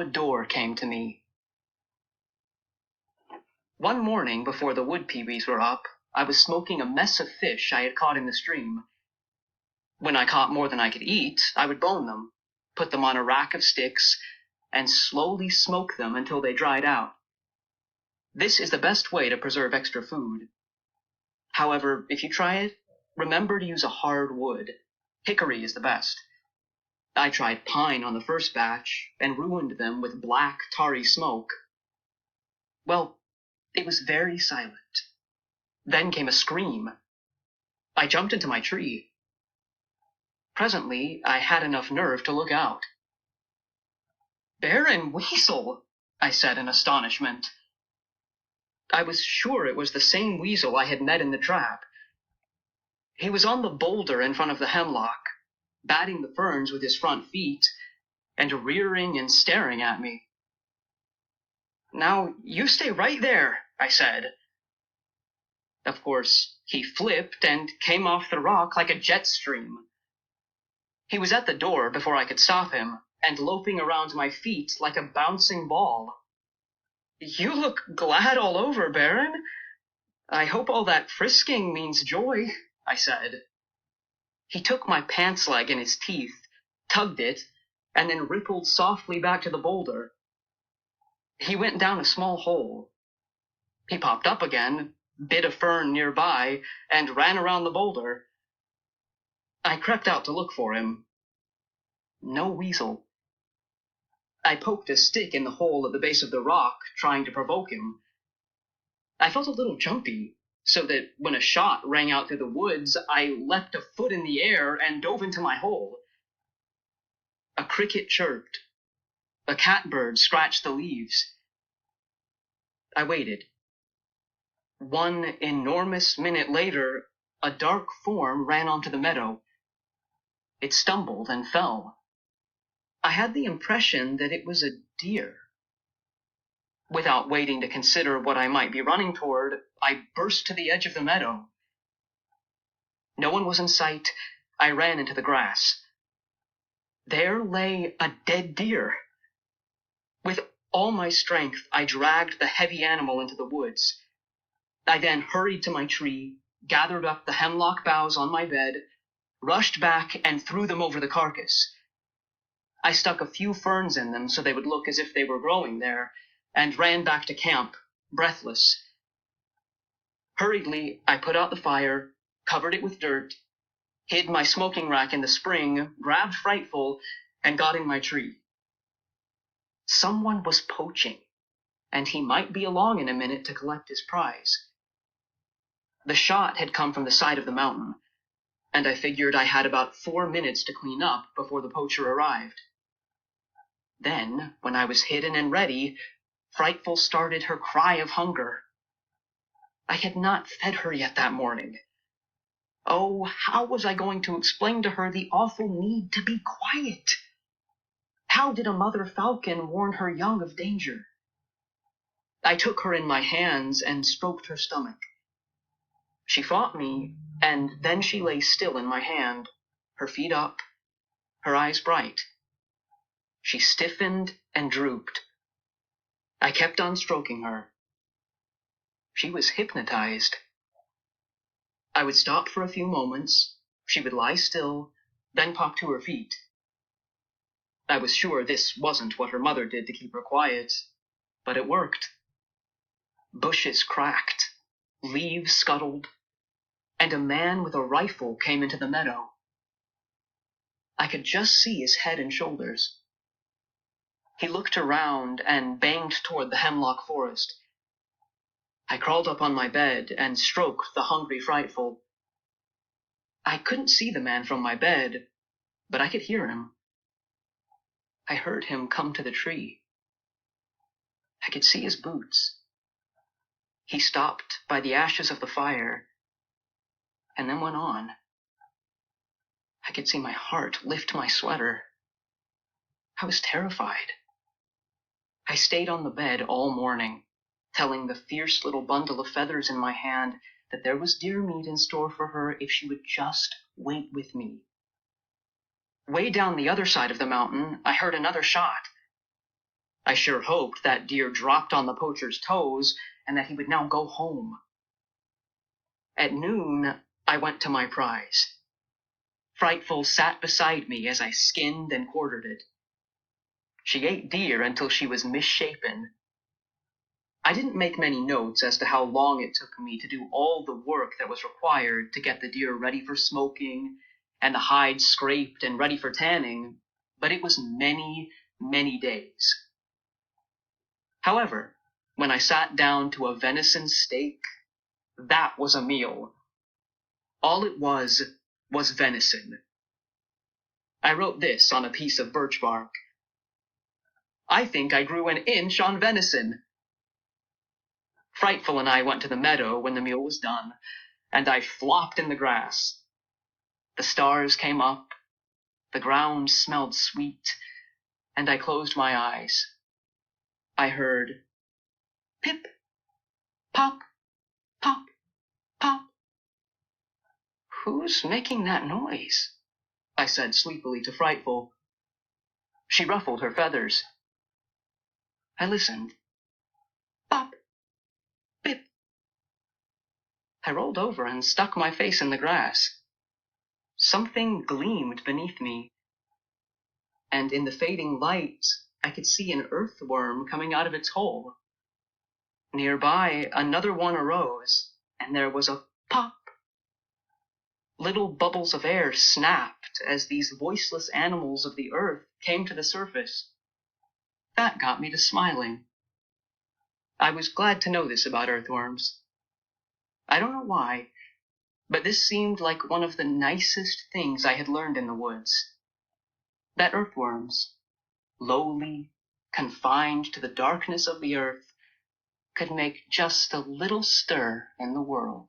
a door came to me. One morning before the wood pewees were up, I was smoking a mess of fish I had caught in the stream. When I caught more than I could eat, I would bone them, put them on a rack of sticks, and slowly smoke them until they dried out. This is the best way to preserve extra food. However, if you try it, remember to use a hard wood. Hickory is the best. I tried pine on the first batch and ruined them with black, tarry smoke. Well, it was very silent. Then came a scream. I jumped into my tree. Presently, I had enough nerve to look out. "Baron Weasel," I said in astonishment. I was sure it was the same weasel I had met in the trap. He was on the boulder in front of the hemlock, batting the ferns with his front feet, and rearing and staring at me. "Now, you stay right there," I said. Of course, he flipped and came off the rock like a jet stream. He was at the door before I could stop him, and loping around my feet like a bouncing ball. "You look glad all over, Baron. I hope all that frisking means joy," I said. He took my pants leg in his teeth, tugged it, and then rippled softly back to the boulder. He went down a small hole. He popped up again, bit a fern nearby, and ran around the boulder. I crept out to look for him. No weasel. I poked a stick in the hole at the base of the rock, trying to provoke him. I felt a little jumpy, so that when a shot rang out through the woods, I leapt a foot in the air and dove into my hole. A cricket chirped. A catbird scratched the leaves. I waited. One enormous minute later, a dark form ran onto the meadow. It stumbled and fell. I had the impression that it was a deer. Without waiting to consider what I might be running toward, I burst to the edge of the meadow. No one was in sight. I ran into the grass. There lay a dead deer. With all my strength, I dragged the heavy animal into the woods. I then hurried to my tree, gathered up the hemlock boughs on my bed, rushed back and threw them over the carcass. I stuck a few ferns in them so they would look as if they were growing there, and ran back to camp, breathless. Hurriedly, I put out the fire, covered it with dirt, hid my smoking rack in the spring, grabbed Frightful, and got in my tree. Someone was poaching, and he might be along in a minute to collect his prize. The shot had come from the side of the mountain, and I figured I had about 4 minutes to clean up before the poacher arrived. Then, when I was hidden and ready, Frightful started her cry of hunger. I had not fed her yet that morning. Oh, how was I going to explain to her the awful need to be quiet? How did a mother falcon warn her young of danger? I took her in my hands and stroked her stomach. She fought me, and then she lay still in my hand, her feet up, her eyes bright. She stiffened and drooped. I kept on stroking her. She was hypnotized. I would stop for a few moments. She would lie still, then pop to her feet. I was sure this wasn't what her mother did to keep her quiet, but it worked. Bushes cracked, leaves scuttled, and a man with a rifle came into the meadow. I could just see his head and shoulders. He looked around and banged toward the hemlock forest. I crawled up on my bed and stroked the hungry Frightful. I couldn't see the man from my bed, but I could hear him. I heard him come to the tree. I could see his boots. He stopped by the ashes of the fire, and then went on. I could see my heart lift my sweater. I was terrified. I stayed on the bed all morning, telling the fierce little bundle of feathers in my hand that there was deer meat in store for her if she would just wait with me. Way down the other side of the mountain, I heard another shot. I sure hoped that deer dropped on the poacher's toes and that he would now go home. At noon, I went to my prize. Frightful sat beside me as I skinned and quartered it. She ate deer until she was misshapen. I didn't make many notes as to how long it took me to do all the work that was required to get the deer ready for smoking and the hide scraped and ready for tanning, but it was many, many days. However, when I sat down to a venison steak, that was a meal. All it was venison. I wrote this on a piece of birch bark. I think I grew an inch on venison. Frightful and I went to the meadow when the meal was done, and I flopped in the grass. The stars came up, the ground smelled sweet, and I closed my eyes. I heard pip, pop, pop, pop. Who's making that noise? I said sleepily to Frightful. She ruffled her feathers. I listened. Pop, pip. I rolled over and stuck my face in the grass. Something gleamed beneath me, and in the fading light, I could see an earthworm coming out of its hole. Nearby, another one arose, and there was a pop. Little bubbles of air snapped as these voiceless animals of the earth came to the surface. That got me to smiling. I was glad to know this about earthworms. I don't know why, but this seemed like one of the nicest things I had learned in the woods. That earthworms, lowly, confined to the darkness of the earth, could make just a little stir in the world.